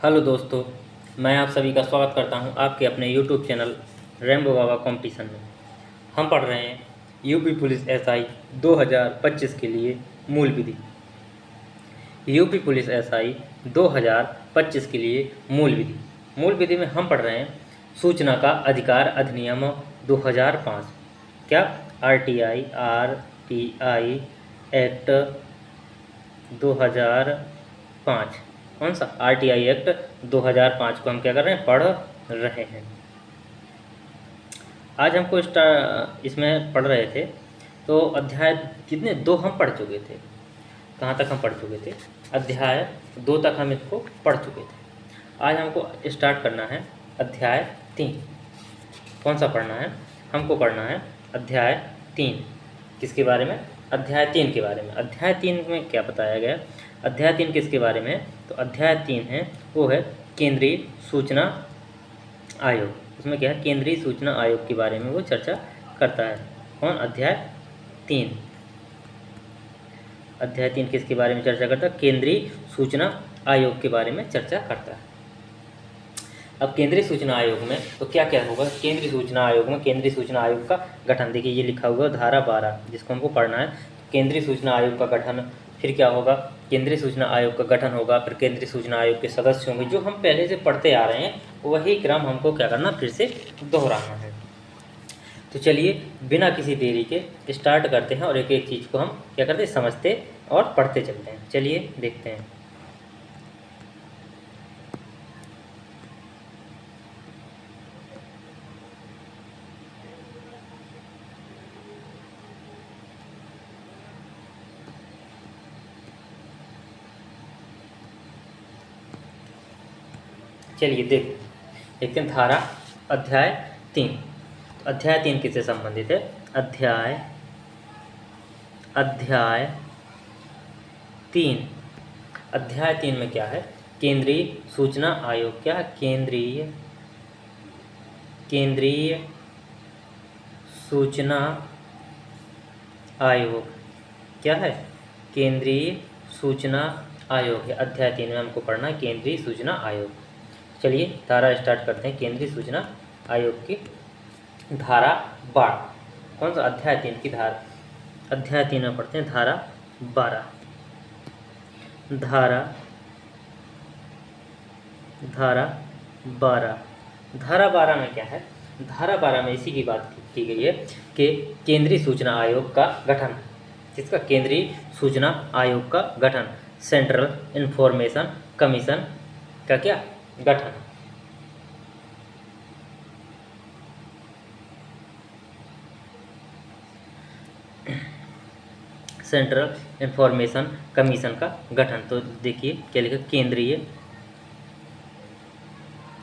Hello दोस्तों, मैं आप सभी का स्वागत करता हूं आपके अपने यूट्यूब चैनल रेम्बो बाबा कंपटीशन में। हम पढ़ रहे हैं यूपी पुलिस एसआई 2025 के लिए मूल विधि। यूपी पुलिस एसआई 2025 के लिए मूल विधि। मूल विधि में हम पढ़ रहे हैं सूचना का अधिकार अधिनियम 2005। क्या? RTI act 2005। कौन सा? आरटीआई एक्ट 2005 को हम क्या कर रहे हैं? पढ़ रहे हैं। आज हमको इसमें पढ़ रहे थे तो अध्याय कितने 2 हम पढ़ चुके थे। कहाँ तक हम पढ़ चुके थे? अध्याय 2 तक हम इसको पढ़ चुके थे। आज हमको स्टार्ट करना है अध्याय 3। कौन सा पढ़ना है? हमको पढ़ना है अध्याय 3। किसके बारे में? अध्याय 3 के बारे में। अध्याय 3 में क्या बताया गया? अध्याय 3 किसके बारे में? तो अध्याय 3 है वो है केंद्रीय सूचना आयोग। उसमें क्या है? केंद्रीय सूचना आयोग के बारे में वो चर्चा करता है। कौन? अध्याय 3। अध्याय 3 किसके बारे में चर्चा करता है? केंद्रीय सूचना आयोग के बारे में चर्चा करता है। अब केंद्रीय सूचना आयोग में तो क्या क्या होगा? केंद्रीय सूचना आयोग में केंद्रीय सूचना आयोग का गठन, देखिए ये लिखा हुआ धारा 12 जिसको हमको पढ़ना है। केंद्रीय सूचना आयोग का गठन, फिर क्या होगा? केंद्रीय सूचना आयोग का गठन होगा, फिर केंद्रीय सूचना आयोग के सदस्य होंगे। जो हम पहले से पढ़ते आ रहे हैं वही क्रम हमको क्या करना? फिर से दोहराना है। तो चलिए बिना किसी देरी के स्टार्ट करते हैं और एक एक चीज़ को हम क्या करते हैं? समझते और पढ़ते चलते हैं। चलिए देखते हैं। चलिए देखते हैं धारा अध्याय 3। तो अध्याय 3 किससे संबंधित है? अध्याय 3। अध्याय 3 में क्या है? केंद्रीय सूचना आयोग। क्या? केंद्रीय सूचना आयोग। क्या है? केंद्रीय सूचना आयोग है। अध्याय 3 में हमको पढ़ना है केंद्रीय सूचना आयोग। चलिए धारा स्टार्ट करते हैं। केंद्रीय सूचना आयोग की धारा 12। कौन सा? अध्याय 3 की धारा। अध्याय 3 में पढ़ते हैं धारा 12। धारा 12 में क्या है? धारा 12 में इसी की बात की गई है कि केंद्रीय सूचना आयोग का गठन। जिसका? केंद्रीय सूचना आयोग का गठन, सेंट्रल इंफॉर्मेशन कमीशन का क्या? गठन। सेंट्रल इंफॉर्मेशन कमीशन का गठन। तो देखिए क्या लिखा?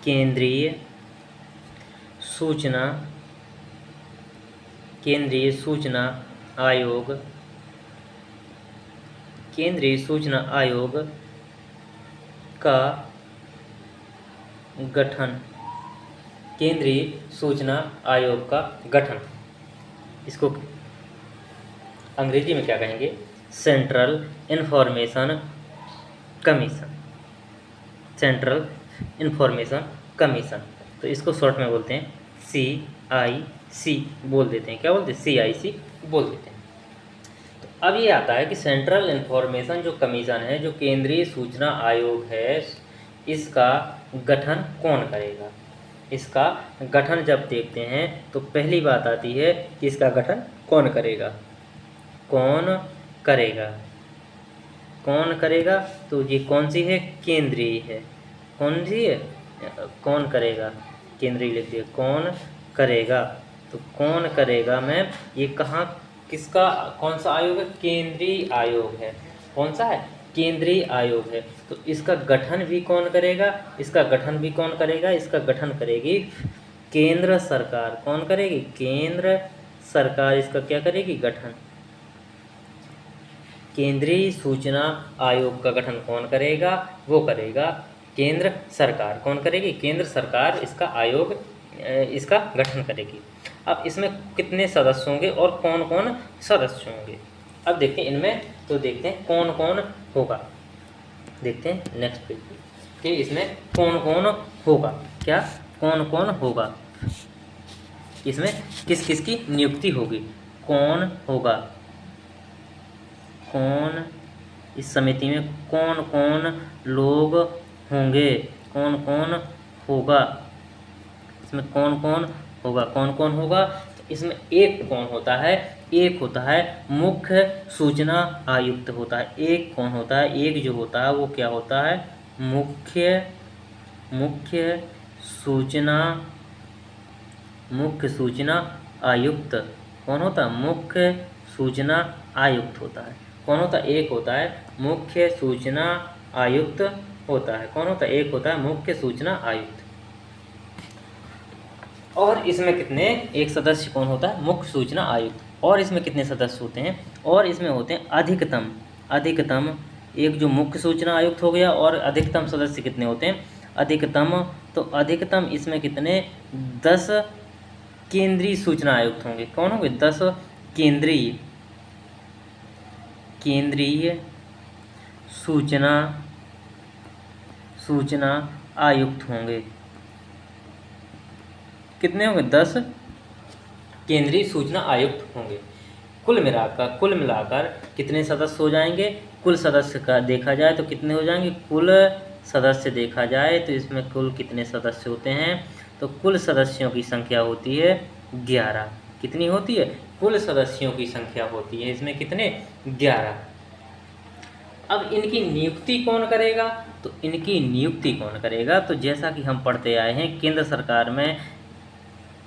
केंद्रीय सूचना आयोग। केंद्रीय सूचना आयोग का गठन। केंद्रीय सूचना आयोग का गठन। इसको अंग्रेजी में क्या कहेंगे? Central information commission. Central information commission. तो इसको शॉर्ट में बोलते हैं CIC बोल देते हैं। क्या बोलते हैं? CIC बोल देते हैं। तो अब ये आता है कि सेंट्रल इंफॉर्मेशन जो कमीशन है, जो केंद्रीय सूचना आयोग है, इसका गठन कौन करेगा? इसका गठन जब देखते हैं तो पहली बात आती है कि इसका गठन कौन करेगा? कौन करेगा? तो ये कौन सी है? केंद्रीय है। कौन सी है? कौन करेगा? केंद्रीय लिख दिया। कौन करेगा? तो कौन करेगा में ये कहाँ किसका कौन सा आयोग है? केंद्रीय आयोग है। कौन सा है? केंद्रीय आयोग है। तो इसका गठन भी कौन करेगा? इसका गठन भी कौन करेगा? इसका गठन करेगी केंद्र सरकार। कौन करेगी? केंद्र सरकार इसका क्या करेगी? गठन। केंद्रीय सूचना आयोग का गठन कौन करेगा? वो करेगा केंद्र सरकार। कौन करेगी? केंद्र सरकार इसका आयोग इसका गठन करेगी। अब इसमें कितने सदस्य होंगे और कौन कौन सदस्य होंगे? अब देखते हैं इनमें, तो देखते हैं कौन कौन होगा। देखते हैं नेक्स्ट पेज पे। कि इसमें कौन कौन होगा, क्या कौन कौन होगा, इसमें किस किस की नियुक्ति होगी, कौन होगा, कौन, इस समिति में कौन कौन लोग होंगे, कौन कौन होगा, इसमें कौन कौन होगा, कौन कौन होगा। तो इसमें एक कौन होता है, एक होता है मुख्य सूचना आयुक्त होता है। एक कौन होता है, एक जो होता है वो क्या होता है, मुख्य सूचना, मुख्य सूचना आयुक्त। कौन होता है, मुख्य सूचना आयुक्त होता है। कौन होता है, एक होता है मुख्य सूचना आयुक्त होता है। कौन होता है, एक होता है मुख्य सूचना आयुक्त। और इसमें कितने, एक सदस्य कौन होता है, मुख्य सूचना आयुक्त। और इसमें कितने सदस्य होते हैं, और इसमें होते हैं अधिकतम, अधिकतम एक जो मुख्य सूचना आयुक्त हो गया, और अधिकतम सदस्य कितने होते हैं, अधिकतम, तो अधिकतम इसमें कितने, 10 केंद्रीय सूचना आयुक्त होंगे। कौन होंगे, 10 केंद्रीय, केंद्रीय सूचना आयुक्त होंगे। कितने होंगे, 10 केंद्रीय सूचना आयुक्त होंगे। कुल मिलाकर कितने सदस्य हो जाएंगे, कुल सदस्य का देखा जाए तो कितने हो जाएंगे, कुल सदस्य देखा जाए तो इसमें कुल कितने सदस्य होते हैं, तो कुल सदस्यों की संख्या होती है 11। कितनी होती है, कुल सदस्यों की संख्या होती है इसमें कितने, 11। अब इनकी नियुक्ति कौन करेगा, तो इनकी नियुक्ति कौन करेगा, तो जैसा कि हम पढ़ते आए हैं केंद्र सरकार में,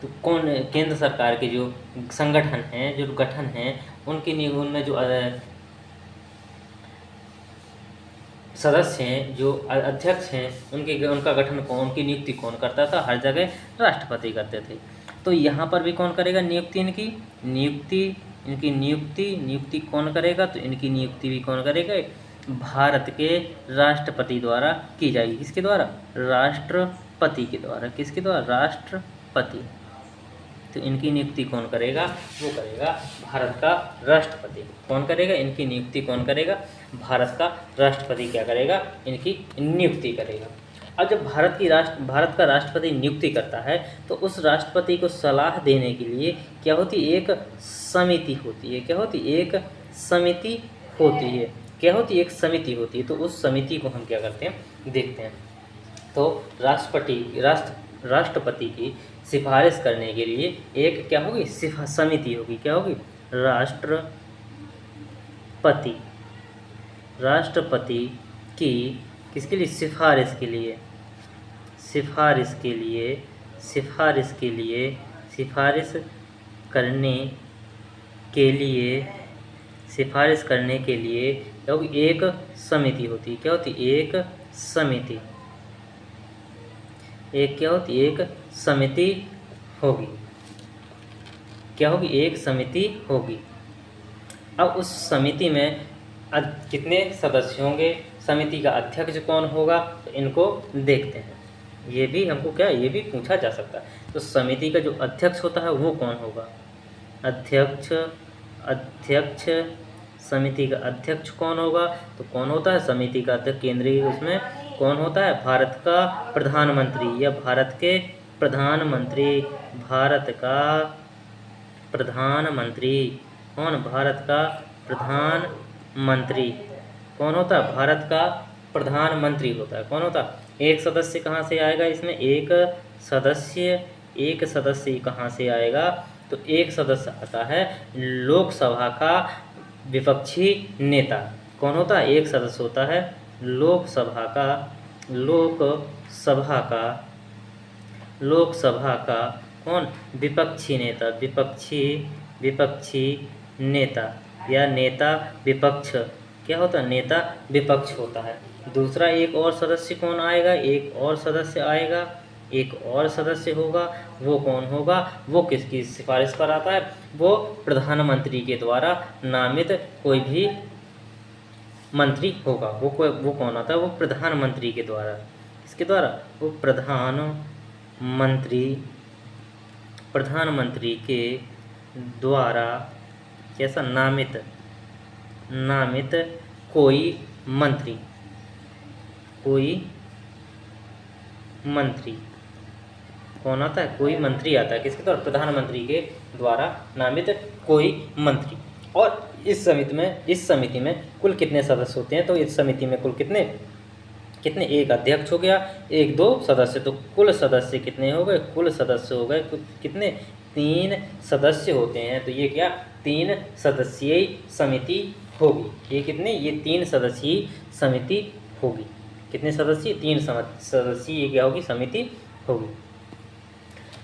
तो कौन, केंद्र सरकार के जो संगठन हैं, जो गठन हैं, उनमें जो सदस्य हैं, जो अध्यक्ष हैं, उनका गठन कौन, उनकी नियुक्ति कौन करता था, हर जगह राष्ट्रपति करते थे। तो यहाँ पर भी कौन करेगा नियुक्ति, इनकी नियुक्ति कौन करेगा, तो इनकी नियुक्ति भी कौन करेगा, भारत के राष्ट्रपति द्वारा की जाएगी। किसके द्वारा, राष्ट्रपति के द्वारा। किसके द्वारा, राष्ट्रपति। तो इनकी नियुक्ति कौन करेगा, वो करेगा भारत का राष्ट्रपति। कौन करेगा, इनकी नियुक्ति कौन करेगा, भारत का राष्ट्रपति क्या करेगा, इनकी नियुक्ति करेगा। अब जब भारत का राष्ट्रपति नियुक्ति करता है तो उस राष्ट्रपति को सलाह देने के लिए क्या होती है, एक समिति होती है। क्या होती है, एक समिति होती है। क्या होती है, एक समिति होती है। तो उस समिति को हम क्या करते हैं, देखते हैं। तो राष्ट्रपति की सिफारिश करने के लिए एक क्या होगी, समिति होगी। क्या होगी, राष्ट्रपति की किसके लिए, सिफारिश के लिए, सिफारिश करने के लिए क्या होगी, एक समिति होती है। क्या होती है, एक समिति, एक समिति होगी। क्या होगी, एक समिति होगी। अब उस समिति में कितने सदस्य होंगे, समिति का अध्यक्ष कौन होगा, तो इनको देखते हैं। ये भी हमको क्या, ये भी पूछा जा सकता है। तो समिति का जो अध्यक्ष होता है वो कौन होगा, अध्यक्ष, समिति का अध्यक्ष कौन होगा, तो कौन होता है, समिति का अध्यक्ष केंद्रीय, उसमें कौन होता है, भारत का प्रधानमंत्री या भारत के प्रधानमंत्री, भारत का प्रधानमंत्री। कौन, भारत का प्रधानमंत्री कौन होता है, भारत का प्रधानमंत्री होता है। कौन होता है, एक सदस्य कहाँ से आएगा इसमें, एक सदस्य कहाँ से आएगा, तो एक सदस्य आता है लोकसभा का विपक्षी नेता। कौन होता है, एक सदस्य होता है लोकसभा का कौन, विपक्षी नेता या नेता विपक्ष। क्या होता है, नेता विपक्ष होता है। दूसरा एक और सदस्य कौन आएगा, एक और सदस्य होगा। वो कौन होगा, वो किसकी सिफारिश पर आता है, वो प्रधानमंत्री के द्वारा नामित कोई भी मंत्री होगा। वो कौन आता है, वो प्रधानमंत्री के द्वारा। किसके द्वारा, वो प्रधानमंत्री के द्वारा कैसा, नामित कोई मंत्री। कौन आता है? कोई मंत्री आता है। किसके द्वारा? प्रधानमंत्री के द्वारा नामित कोई मंत्री। और इस समिति में कुल कितने सदस्य होते हैं? तो इस समिति में कुल कितने कितने एक अध्यक्ष हो गया, एक दो सदस्य, तो कुल सदस्य कितने हो गए? कुल सदस्य हो गए कितने? 3 सदस्य होते हैं। तो ये क्या 3 सदस्यीय समिति होगी। ये कितने? ये 3 सदस्यीय समिति होगी। कितने सदस्य? 3 सदस्यीय ये क्या होगी? समिति होगी।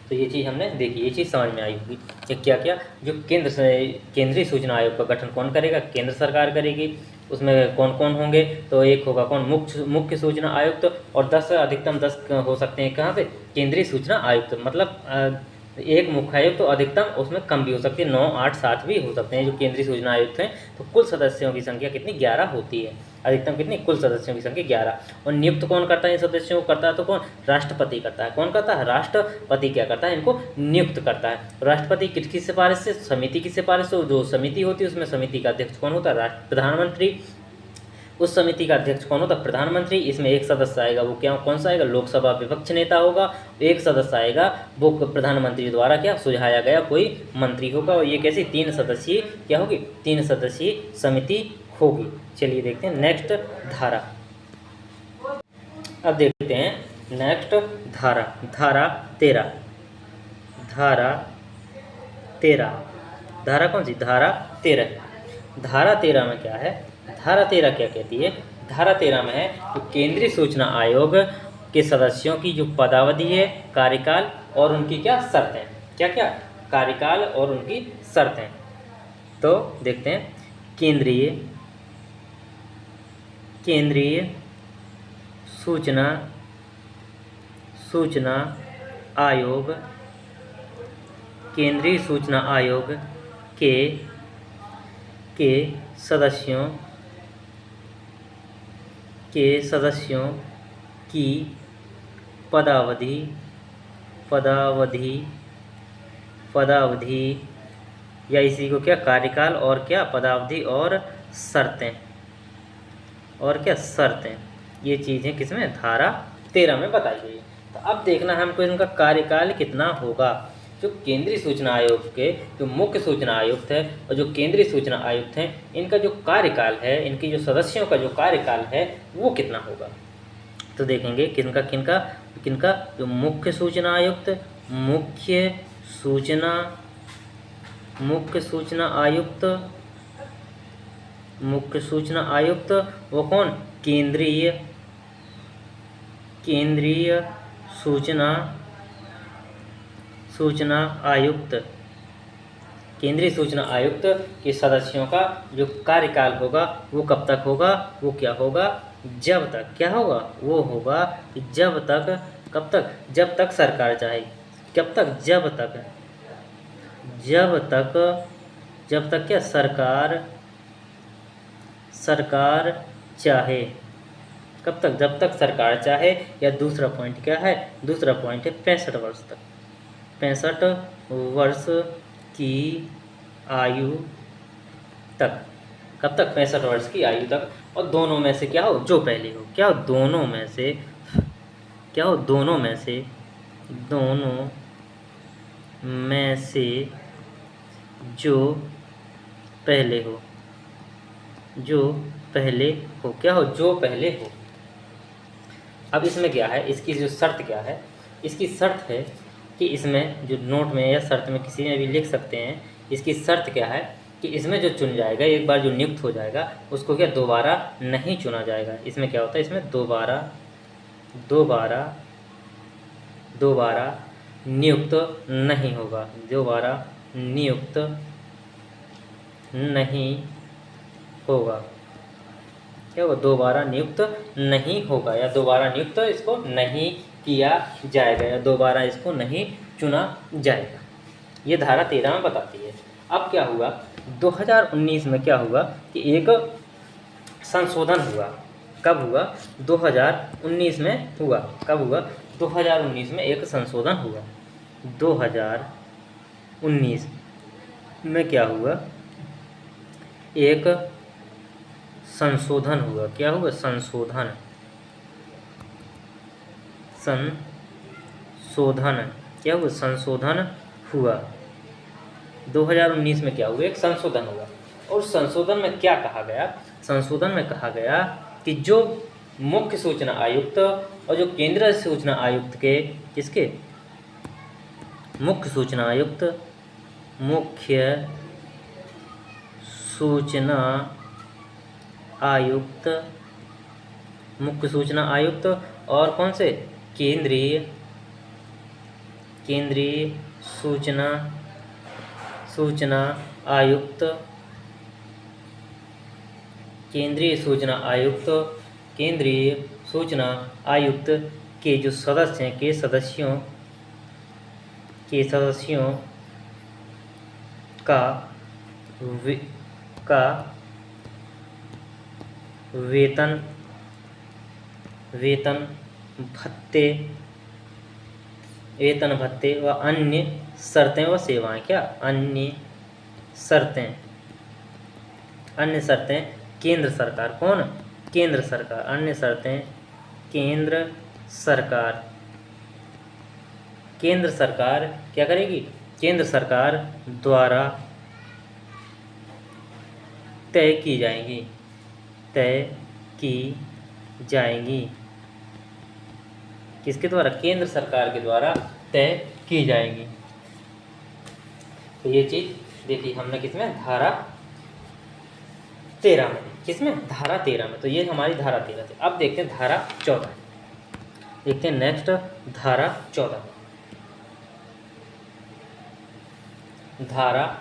तो ये चीज़ हमने देखी, ये चीज़ समझ में आई होगी कि क्या क्या जो केंद्रीय सूचना आयोग का गठन कौन करेगा? केंद्र सरकार करेगी। उसमें कौन कौन होंगे? तो एक होगा कौन? मुख्य सूचना आयुक्त, और 10 अधिकतम 10 हो सकते हैं कहाँ से? केंद्रीय सूचना आयुक्त। मतलब एक मुख्य आयुक्त तो अधिकतम उसमें कम भी हो सकती है, 9, 8, 7 भी हो सकते हैं जो केंद्रीय सूचना आयुक्त हैं। तो कुल सदस्यों की संख्या कितनी? 11 होती है। अधिकतम कितनी? कुल सदस्यों की संख्या 11। और नियुक्त कौन करता है इन सदस्यों को? करता है तो कौन? राष्ट्रपति करता है। कौन करता है? राष्ट्रपति क्या करता है? इनको नियुक्त करता है। राष्ट्रपति किसकी सिफारिश से? समिति की सिफारिश से। जो समिति होती है उसमें समिति का अध्यक्ष कौन होता है? प्रधानमंत्री। उस समिति का अध्यक्ष कौन होता है? प्रधानमंत्री। इसमें एक सदस्य आएगा, वो क्या कौन सा आएगा? लोकसभा विपक्ष नेता होगा। एक सदस्य आएगा, वो प्रधानमंत्री द्वारा क्या सुझाया गया कोई मंत्री होगा। और ये कैसी? 3 सदस्यीय क्या होगी? 3 सदस्यीय समिति होगी। चलिए देखते हैं नेक्स्ट धारा। अब देखते हैं नेक्स्ट धारा। धारा 13। धारा 13। धारा कौन सी? धारा 13। धारा 13 में क्या है? धारा 13 क्या कहती है? धारा 13 में है तो केंद्रीय सूचना आयोग के सदस्यों की जो पदावधि है, कार्यकाल और उनकी क्या शर्तें। क्या क्या? कार्यकाल और उनकी शर्तें। तो देखते हैं केंद्रीय सूचना आयोग, केंद्रीय सूचना आयोग के सदस्यों की पदावधि या इसी को क्या कार्यकाल और क्या पदावधि और शर्तें, ये चीज़ें किसमें? धारा 13 में बताई गई। तो अब देखना है हमको इनका कार्यकाल कितना होगा। जो केंद्रीय सूचना आयोग के जो मुख्य सूचना आयुक्त है और जो केंद्रीय सूचना आयुक्त हैं, इनका जो कार्यकाल है, इनकी जो सदस्यों का जो कार्यकाल है वो कितना होगा। तो देखेंगे किनका जो मुख्य सूचना आयुक्त, मुख्य सूचना आयुक्त वो कौन? केंद्रीय सूचना आयुक्त। केंद्रीय सूचना आयुक्त के सदस्यों का जो कार्यकाल होगा वो कब तक होगा? वो क्या होगा? जब तक क्या होगा? वो होगा जब तक, कब तक? जब तक सरकार चाहे। कब तक? जब तक क्या? सरकार चाहे। कब तक? जब तक सरकार चाहे। या दूसरा पॉइंट क्या है? दूसरा पॉइंट है 65 वर्ष तक। 65 वर्ष की आयु तक। कब तक? 65 वर्ष की आयु तक। और दोनों में से क्या हो? जो पहले हो। क्या हो? दोनों में से क्या हो? दोनों में से जो पहले हो। क्या हो? जो पहले हो। अब इसमें क्या है? इसकी जो शर्त क्या है? इसकी शर्त है कि इसमें जो नोट में या शर्त में किसी में भी लिख सकते हैं। इसकी शर्त क्या है कि इसमें जो चुन जाएगा, एक बार जो नियुक्त हो जाएगा उसको क्या दोबारा नहीं चुना जाएगा। इसमें क्या होता है? इसमें दोबारा नियुक्त नहीं होगा। दोबारा नियुक्त नहीं होगा। क्या होगा? दोबारा नियुक्त नहीं होगा या दोबारा नियुक्त इसको नहीं किया जाएगा या दोबारा इसको नहीं चुना जाएगा। ये धारा 13 में बताती है। अब क्या हुआ? 2019 में क्या हुआ कि एक संशोधन हुआ। कब हुआ? 2019 में हुआ। कब हुआ? 2019 में एक संशोधन हुआ। 2019 में क्या हुआ? एक संशोधन हुआ। क्या हुआ? संशोधन क्या हुआ? संशोधन हुआ 2019 में। क्या हुआ? एक संशोधन हुआ। और संशोधन में क्या कहा गया? संशोधन में कहा गया कि जो मुख्य सूचना आयुक्त और जो केंद्रीय सूचना आयुक्त के किसके मुख्य सूचना आयुक्त मुख्य सूचना आयुक्त और कौन से? केंद्रीय सूचना आयुक्त केंद्रीय सूचना आयुक्त के जो सदस्य हैं के सदस्यों का वेतन भत्ते व अन्य शर्तें व सेवाएं। क्या? अन्य शर्तें केंद्र सरकार। कौन? केंद्र सरकार। अन्य शर्तें केंद्र सरकार क्या करेगी? केंद्र सरकार द्वारा तय की जाएंगी। किसके द्वारा? केंद्र सरकार के द्वारा तय की जाएंगी। तो ये चीज देखिए हमने किसमें? धारा 13 में। किसमें? धारा 13 में। तो ये हमारी धारा 13 थी। अब देखते हैं धारा 14। देखते हैं नेक्स्ट धारा 14। धारा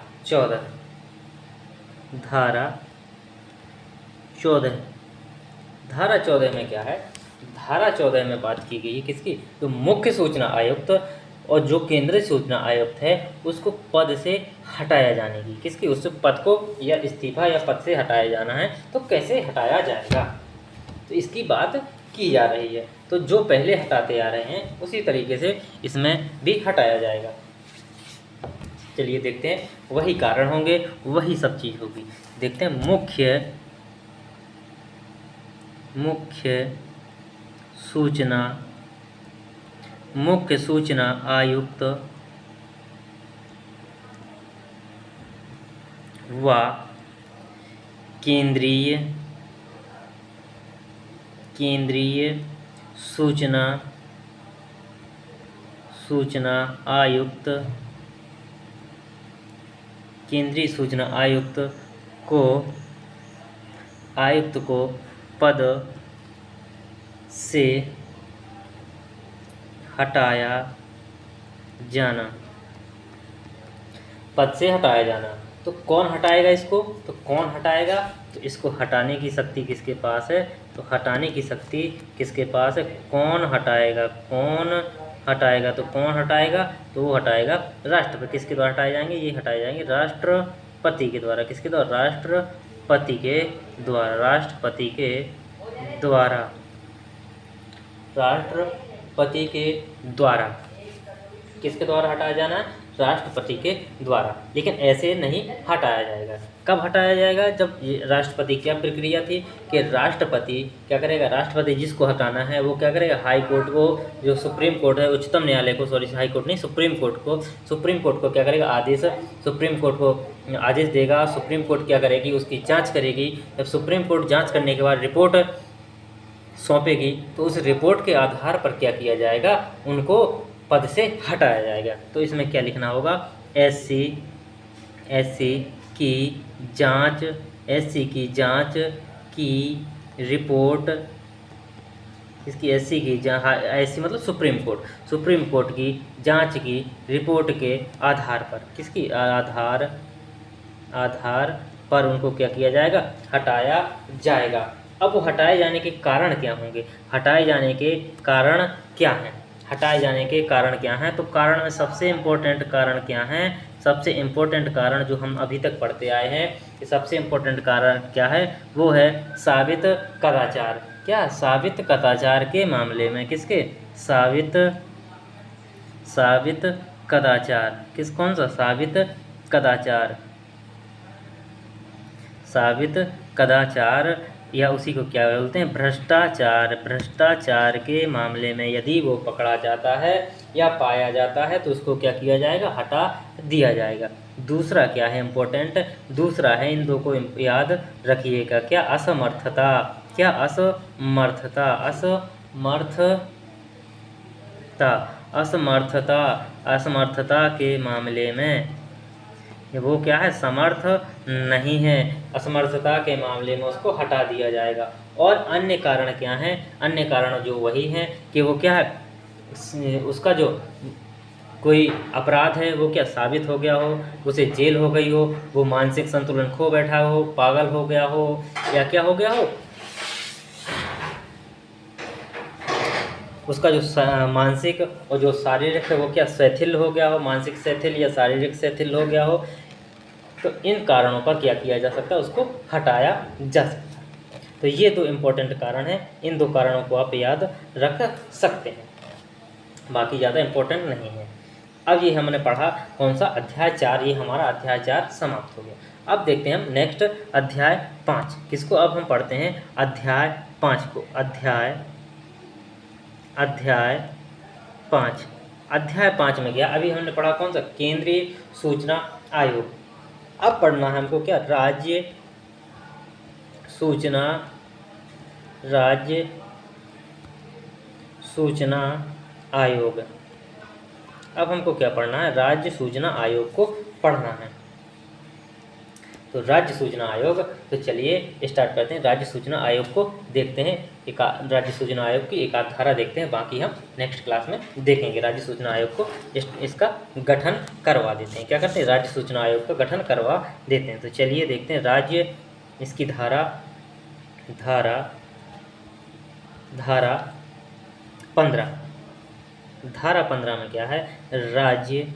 14 में क्या है? धारा 14 में बात की गई है किसकी? तो मुख्य सूचना आयुक्त और जो केंद्रीय सूचना आयुक्त है उसको पद से हटाया जाने की। किसकी? उस पद को या इस्तीफा या पद से हटाया जाना है। तो कैसे हटाया जाएगा? तो इसकी बात की जा रही है। तो जो पहले हटाते आ रहे हैं उसी तरीके से इसमें भी हटाया जाएगा। चलिए देखते हैं। वही कारण होंगे, वही सब चीज़ होगी। देखते हैं मुख्य सूचना आयुक्त व केंद्रीय सूचना आयुक्त को पद से हटाया जाना। पद से हटाया जाना। तो कौन हटाएगा इसको? तो कौन हटाएगा? तो इसको हटाने की शक्ति किसके पास है? तो हटाने की शक्ति किसके पास है? कौन हटाएगा? तो कौन हटाएगा? तो वो हटाएगा राष्ट्रपति। किसके द्वारा हटाए जाएंगे? ये हटाए जाएंगे राष्ट्रपति के द्वारा। किसके द्वारा? राष्ट्रपति के द्वारा। किसके द्वारा हटाया जाना है? राष्ट्रपति के द्वारा। लेकिन ऐसे नहीं हटाया जाएगा। कब हटाया जाएगा? जब ये राष्ट्रपति क्या प्रक्रिया थी कि राष्ट्रपति क्या करेगा? राष्ट्रपति जिसको हटाना है वो क्या करेगा? हाई कोर्ट को, जो सुप्रीम कोर्ट है, उच्चतम न्यायालय को, सॉरी हाई कोर्ट नहीं, सुप्रीम कोर्ट को क्या करेगा? सुप्रीम कोर्ट को आदेश देगा। सुप्रीम कोर्ट क्या करेगी? उसकी जाँच करेगी। जब सुप्रीम कोर्ट जाँच करने के बाद रिपोर्ट सौंपेगी तो उस रिपोर्ट के आधार पर क्या किया जाएगा? उनको पद से हटाया जाएगा। तो इसमें क्या लिखना होगा? एससी की जांच की रिपोर्ट। इसकी एससी मतलब सुप्रीम कोर्ट की जांच की रिपोर्ट के आधार पर। किसकी? आधार पर उनको क्या किया जाएगा? हटाया जाएगा। अब वो हटाए जाने के कारण क्या होंगे? हटाए जाने के कारण क्या हैं? तो कारण में सबसे इम्पोर्टेंट कारण क्या हैं? सबसे इम्पोर्टेंट कारण जो हम अभी तक पढ़ते आए हैं कि सबसे इम्पोर्टेंट कारण क्या है? वो है साबित कदाचार। क्या? साबित कदाचार के मामले में। किसके? साबित कदाचार। कौन सा? साबित कदाचार या उसी को क्या बोलते हैं, भ्रष्टाचार। भ्रष्टाचार के मामले में यदि वो पकड़ा जाता है या पाया जाता है तो उसको क्या किया जाएगा, हटा दिया जाएगा। दूसरा क्या है इम्पोर्टेंट, दूसरा है, इन दो को याद रखिएगा, क्या, असमर्थता। क्या, असमर्थता। असमर्थता असमर्थता के मामले में वो क्या है, समर्थ नहीं है, असमर्थता के मामले में उसको हटा दिया जाएगा। और अन्य कारण क्या हैं, अन्य कारण जो वही हैं कि वो क्या है, उसका जो कोई अपराध है वो क्या साबित हो गया हो, उसे जेल हो गई हो, वो मानसिक संतुलन खो बैठा हो, पागल हो गया हो, या क्या हो गया हो, उसका जो मानसिक और जो शारीरिक है वो क्या शिथिल हो गया हो, मानसिक शिथिल या शारीरिक शिथिल हो गया हो। तो इन कारणों पर क्या किया जा सकता है, उसको हटाया जा सकता है। तो ये दो इम्पोर्टेंट कारण हैं, इन दो कारणों को आप याद रख सकते हैं, बाकी ज़्यादा इम्पोर्टेंट नहीं है। अब ये हमने पढ़ा कौन सा, अध्याय 4, ये हमारा अध्याय 4 समाप्त हो गया। अब देखते हैं हम नेक्स्ट अध्याय 5 किसको अब हम पढ़ते हैं, अध्याय 5 को। अध्याय 5, अध्याय 5 में गया, अभी हमने पढ़ा कौन सा, केंद्रीय सूचना आयोग। अब पढ़ना है हमको क्या, राज्य सूचना आयोग। अब हमको क्या पढ़ना है, राज्य सूचना आयोग को पढ़ना है। तो राज्य सूचना आयोग, तो चलिए स्टार्ट करते हैं। राज्य सूचना आयोग को देखते हैं, राज्य सूचना आयोग की एक आध धारा देखते हैं, बाकी हम नेक्स्ट क्लास में देखेंगे। राज्य सूचना आयोग को इसका गठन करवा देते हैं, क्या करते हैं, राज्य सूचना आयोग का गठन करवा देते हैं। तो चलिए देखते हैं, राज्य, इसकी धारा 15, धारा 15 में क्या है, राज्य,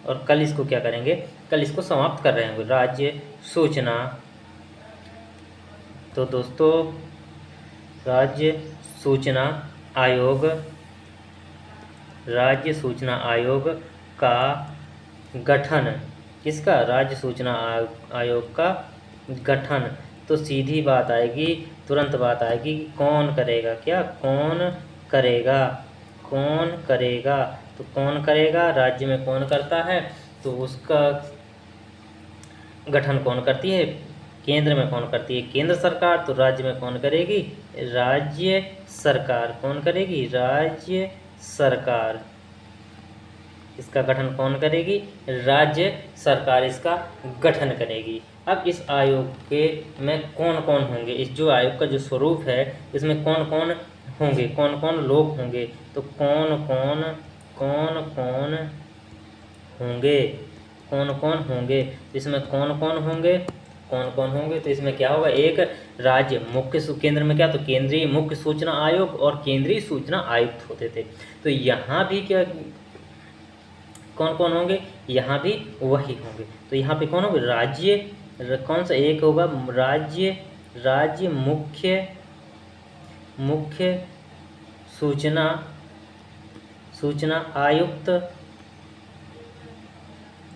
और कल इसको क्या करेंगे, कल इसको समाप्त कर रहे हैं, राज्य सूचना। तो दोस्तों, राज्य सूचना आयोग, राज्य सूचना आयोग का गठन, किसका, राज्य सूचना आयोग का गठन। तो सीधी बात आएगी, तुरंत बात आएगी, कौन करेगा, क्या, कौन करेगा, तो कौन करेगा, राज्य में कौन करता है, तो उसका गठन कौन करती है, केंद्र में कौन करती है, केंद्र सरकार। तो राज्य में कौन करेगी, राज्य सरकार। कौन करेगी, राज्य सरकार। इसका गठन कौन करेगी, राज्य सरकार इसका गठन करेगी। अब इस आयोग के में कौन कौन होंगे, इस जो आयोग का जो स्वरूप है इसमें कौन कौन होंगे, कौन कौन लोग होंगे, तो कौन कौन होंगे, इसमें कौन कौन होंगे, तो इसमें क्या होगा, एक राज्य मुख्य केंद्र में क्या, तो केंद्रीय मुख्य सूचना आयोग और केंद्रीय सूचना आयुक्त होते थे। तो यहाँ भी क्या कौन कौन होंगे, यहाँ भी वही होंगे। तो यहाँ पे कौन होंगे, राज्य, कौन सा एक होगा, राज्य मुख्य सूचना आयुक्त,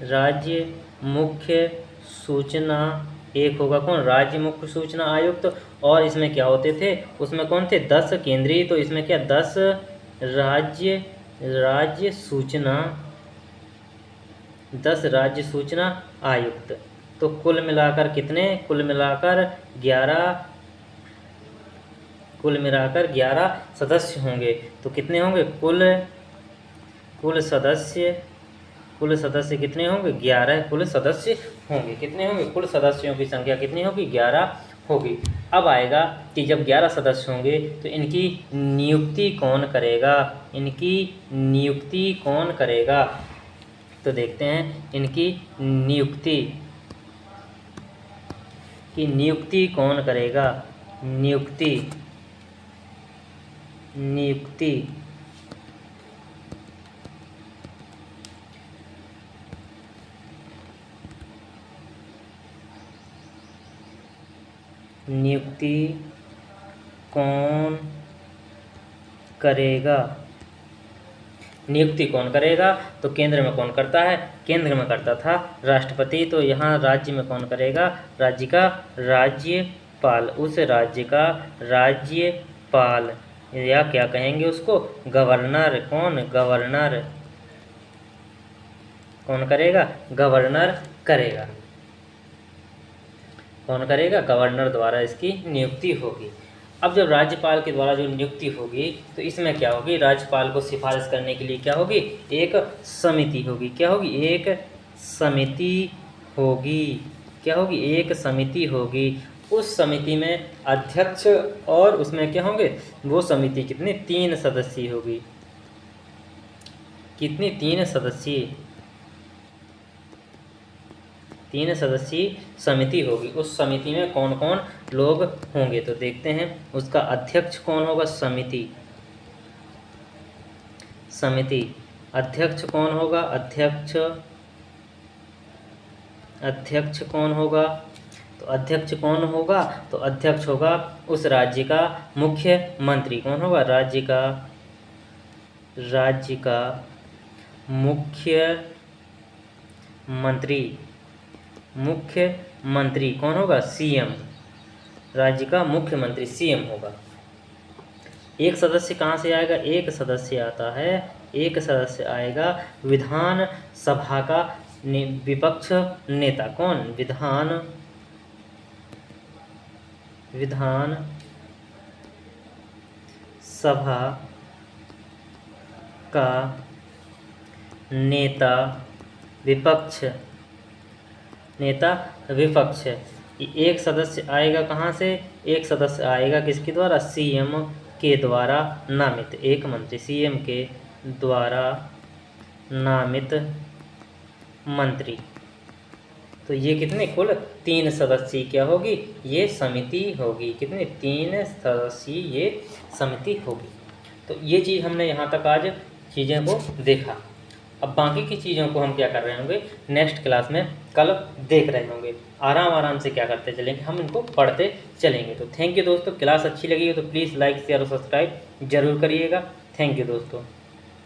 राज्य मुख्य सूचना, एक होगा कौन, राज्य मुख्य सूचना आयुक्त। और इसमें क्या होते थे, उसमें कौन थे, 10 केंद्रीय, तो इसमें क्या 10 राज्य सूचना, 10 राज्य सूचना आयुक्त। तो कुल मिलाकर कितने, कुल मिलाकर 11 सदस्य होंगे। तो कितने होंगे, कुल सदस्य कितने होंगे, 11 कुल सदस्य होंगे। कितने होंगे, कुल सदस्यों की संख्या कितनी होगी, 11 होगी। अब आएगा कि जब 11 सदस्य होंगे तो इनकी नियुक्ति कौन करेगा, तो देखते हैं इनकी नियुक्ति कौन करेगा, नियुक्ति कौन करेगा, तो केंद्र में कौन करता है, केंद्र में करता था राष्ट्रपति। तो यहाँ राज्य में कौन करेगा, राज्य का राज्यपाल, उस राज्य का राज्यपाल, या क्या कहेंगे उसको, गवर्नर। कौन? गवर्नर। कौन करेगा? गवर्नर करेगा। कौन करेगा? गवर्नर द्वारा इसकी नियुक्ति होगी। अब जब राज्यपाल के द्वारा जो नियुक्ति होगी तो इसमें क्या होगी, राज्यपाल को सिफारिश करने के लिए क्या होगी, एक समिति होगी। क्या होगी? एक समिति होगी। क्या होगी? एक समिति होगी। उस समिति में अध्यक्ष और उसमें क्या होंगे, वो समिति कितनी, 3 सदस्यीय होगी। कितनी? 3 सदस्यीय। 3 सदस्यीय समिति होगी। उस समिति में कौन कौन लोग होंगे तो देखते हैं। उसका अध्यक्ष कौन होगा? समिति अध्यक्ष कौन होगा? अध्यक्ष कौन होगा? तो अध्यक्ष कौन होगा? तो अध्यक्ष होगा उस राज्य का मुख्यमंत्री। कौन होगा? राज्य का मुख्यमंत्री कौन होगा? सीएम। राज्य का मुख्यमंत्री सीएम होगा। एक सदस्य कहाँ से आएगा? एक सदस्य आता है, एक सदस्य आएगा विधान सभा का विपक्ष नेता। कौन? विधान सभा का नेता विपक्ष। एक सदस्य आएगा कहाँ से? एक सदस्य आएगा किसके द्वारा? सीएम के द्वारा नामित। एक मंत्री, सीएम के द्वारा नामित मंत्री। तो ये कितने? कुल 3 सदस्यीय क्या होगी? ये समिति होगी। कितने? 3 सदस्यीय ये समिति होगी। तो ये चीज़ हमने यहाँ तक आज चीज़ों को देखा। अब बाकी की चीज़ों को हम क्या कर रहे होंगे, नेक्स्ट क्लास में कल देख रहे होंगे। आराम से क्या करते चलेंगे, हम इनको पढ़ते चलेंगे। तो थैंक यू दोस्तों। क्लास अच्छी लगी हो तो प्लीज़ लाइक शेयर और सब्सक्राइब जरूर करिएगा। थैंक यू दोस्तों।